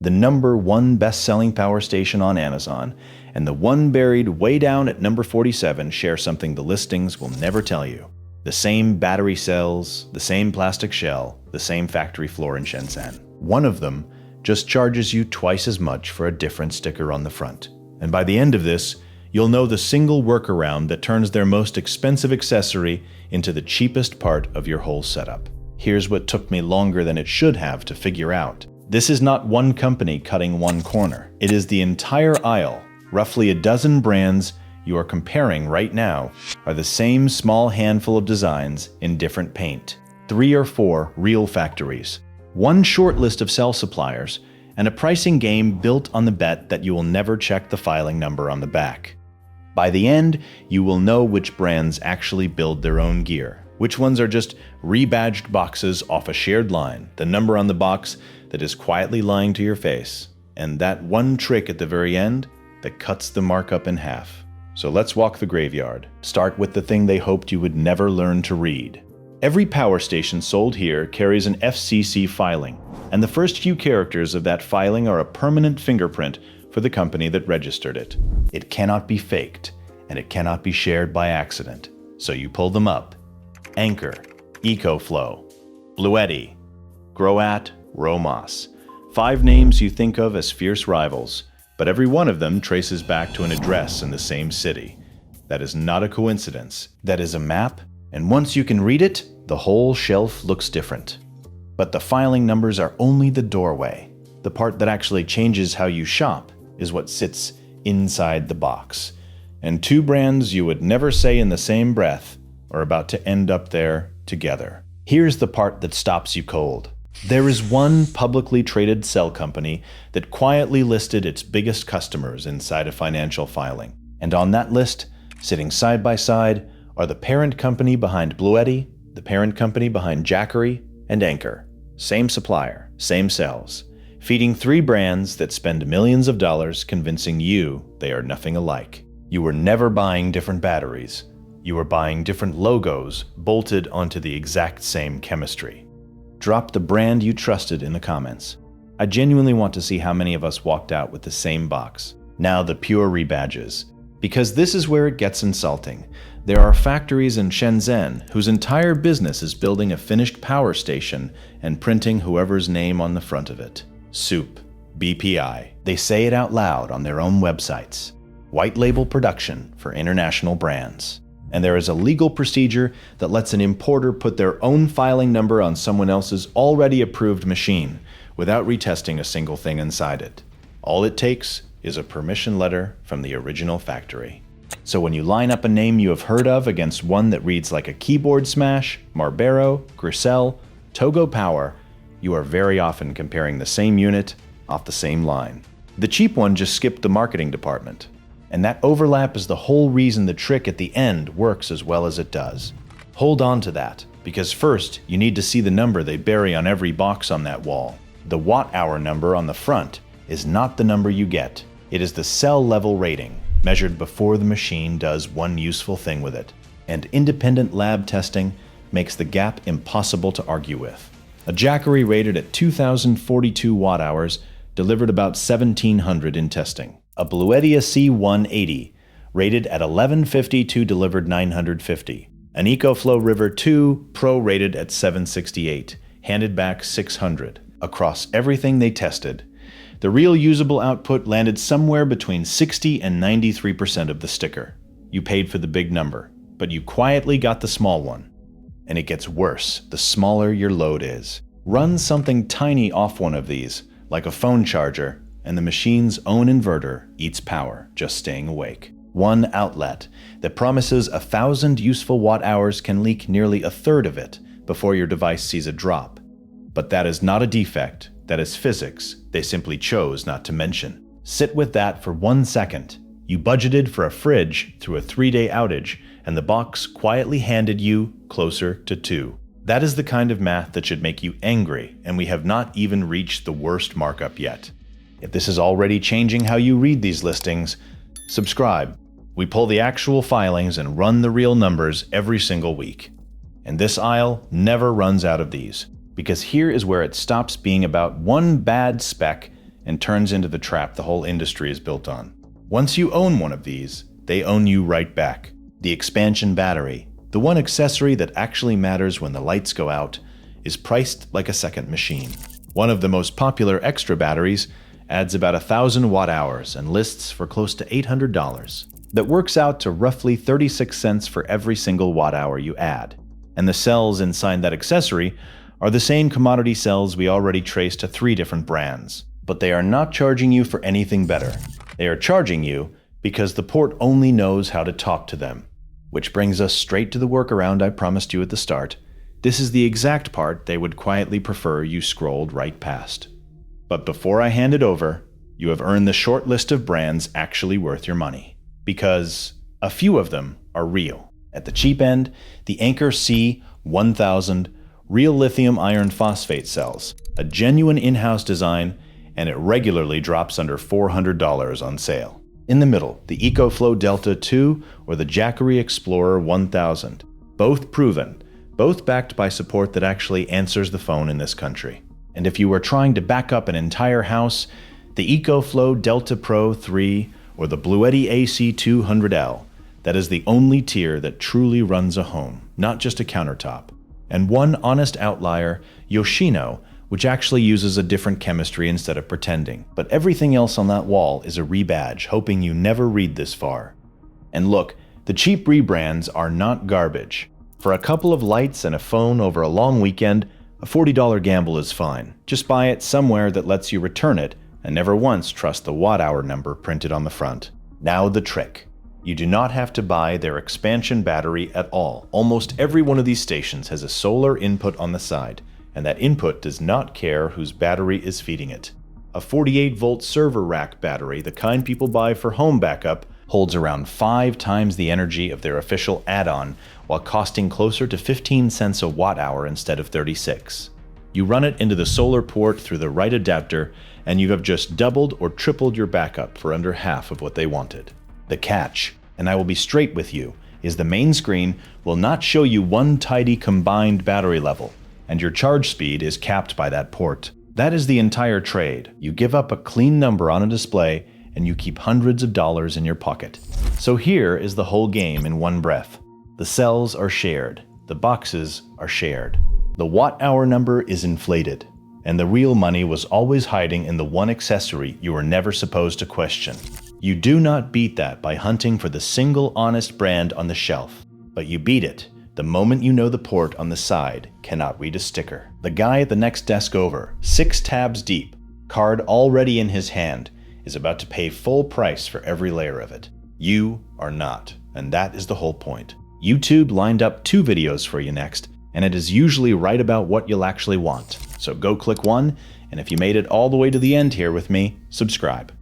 the #1 best-selling power station on Amazon, and the one buried way down at number 47 share something the listings will never tell you. The same battery cells, the same plastic shell, the same factory floor in Shenzhen. One of them just charges you twice as much for a different sticker on the front. And by the end of this, you'll know the single workaround that turns their most expensive accessory into the cheapest part of your whole setup. Here's what took me longer than it should have to figure out. This is not one company cutting one corner. It is the entire aisle. Roughly a dozen brands you are comparing right now are the same small handful of designs in different paint. 3 or 4 real factories. One short list of cell suppliers, and a pricing game built on the bet that you will never check the filing number on the back. By the end, you will know which brands actually build their own gear, which ones are just rebadged boxes off a shared line, the number on the box that is quietly lying to your face, and that one trick at the very end that cuts the markup in half. So let's walk the graveyard. Start with the thing they hoped you would never learn to read. Every power station sold here carries an FCC filing, and the first few characters of that filing are a permanent fingerprint for the company that registered it. It cannot be faked, and it cannot be shared by accident. So you pull them up. Anker, EcoFlow, Bluetti, Growatt, Romoss. 5 names you think of as fierce rivals, but every one of them traces back to an address in the same city. That is not a coincidence. That is a map, and once you can read it, the whole shelf looks different. But the filing numbers are only the doorway. The part that actually changes how you shop is what sits inside the box. And 2 brands you would never say in the same breath are about to end up there together. Here's the part that stops you cold. There is one publicly traded cell company that quietly listed its biggest customers inside a financial filing. And on that list, sitting side by side, are the parent company behind Bluetti, the parent company behind Jackery and Anker. Same supplier, same cells, feeding 3 brands that spend millions of dollars convincing you they are nothing alike. You were never buying different batteries. You were buying different logos bolted onto the exact same chemistry. Drop the brand you trusted in the comments. I genuinely want to see how many of us walked out with the same box. Now the pure rebadges. Because this is where it gets insulting. There are factories in Shenzhen whose entire business is building a finished power station and printing whoever's name on the front of it. Souop, BPI. They say it out loud on their own websites. White label production for international brands. And there is a legal procedure that lets an importer put their own filing number on someone else's already approved machine without retesting a single thing inside it. All it takes is a permission letter from the original factory. So when you line up a name you have heard of against one that reads like a keyboard smash, Marlboro, Grisel, Togo Power, you are very often comparing the same unit off the same line. The cheap one just skipped the marketing department. And that overlap is the whole reason the trick at the end works as well as it does. Hold on to that, because first you need to see the number they bury on every box on that wall. The watt-hour number on the front is not the number you get. It is the cell level rating, measured before the machine does one useful thing with it. And independent lab testing makes the gap impossible to argue with. A Jackery rated at 2,042 watt-hours delivered about 1,700 in testing. A Bluetti AC180, rated at 1152, delivered 950. An EcoFlow River 2 Pro rated at 768, handed back 600. Across everything they tested, the real usable output landed somewhere between 60 and 93% of the sticker. You paid for the big number, but you quietly got the small one. And it gets worse the smaller your load is. Run something tiny off one of these, like a phone charger, and the machine's own inverter eats power just staying awake. One outlet that promises 1,000 useful watt-hours can leak nearly a third of it before your device sees a drop. But that is not a defect, that is physics they simply chose not to mention. Sit with that for 1 second. You budgeted for a fridge through a 3-day outage, and the box quietly handed you closer to 2. That is the kind of math that should make you angry, and we have not even reached the worst markup yet. If this is already changing how you read these listings, subscribe. We pull the actual filings and run the real numbers every single week. And this aisle never runs out of these, because here is where it stops being about one bad spec and turns into the trap the whole industry is built on. Once you own one of these, they own you right back. The expansion battery, the one accessory that actually matters when the lights go out, is priced like a second machine. One of the most popular extra batteries adds about 1,000 watt-hours and lists for close to $800. That works out to roughly 36 cents for every single watt-hour you add. And the cells inside that accessory are the same commodity cells we already traced to 3 different brands. But they are not charging you for anything better. They are charging you because the port only knows how to talk to them. Which brings us straight to the workaround I promised you at the start. This is the exact part they would quietly prefer you scrolled right past. But before I hand it over, you have earned the short list of brands actually worth your money. Because a few of them are real. At the cheap end, the Anker C1000 real lithium iron phosphate cells, a genuine in-house design, and it regularly drops under $400 on sale. In the middle, the EcoFlow Delta 2 or the Jackery Explorer 1000. Both proven, both backed by support that actually answers the phone in this country. And if you are trying to back up an entire house, the EcoFlow Delta Pro 3 or the Bluetti AC180, that is the only tier that truly runs a home, not just a countertop. And one honest outlier, Yoshino, which actually uses a different chemistry instead of pretending. But everything else on that wall is a rebadge, hoping you never read this far. And look, the cheap rebrands are not garbage. For a couple of lights and a phone over a long weekend, a $40 gamble is fine. Just buy it somewhere that lets you return it and never once trust the watt-hour number printed on the front. Now the trick. You do not have to buy their expansion battery at all. Almost every one of these stations has a solar input on the side, and that input does not care whose battery is feeding it. A 48-volt server rack battery, the kind people buy for home backup, holds around 5 times the energy of their official add-on, while costing closer to 15 cents a watt-hour instead of 36. You run it into the solar port through the right adapter, and you have just doubled or tripled your backup for under half of what they wanted. The catch, and I will be straight with you, is the main screen will not show you one tidy combined battery level, and your charge speed is capped by that port. That is the entire trade. You give up a clean number on a display, and you keep hundreds of dollars in your pocket. So here is the whole game in one breath. The cells are shared. The boxes are shared. The watt-hour number is inflated. And the real money was always hiding in the one accessory you were never supposed to question. You do not beat that by hunting for the single honest brand on the shelf. But you beat it the moment you know the port on the side cannot read a sticker. The guy at the next desk over, 6 tabs deep, card already in his hand, is about to pay full price for every layer of it. You are not, and that is the whole point. YouTube lined up 2 videos for you next, and it is usually right about what you'll actually want. So go click one, and if you made it all the way to the end here with me, subscribe.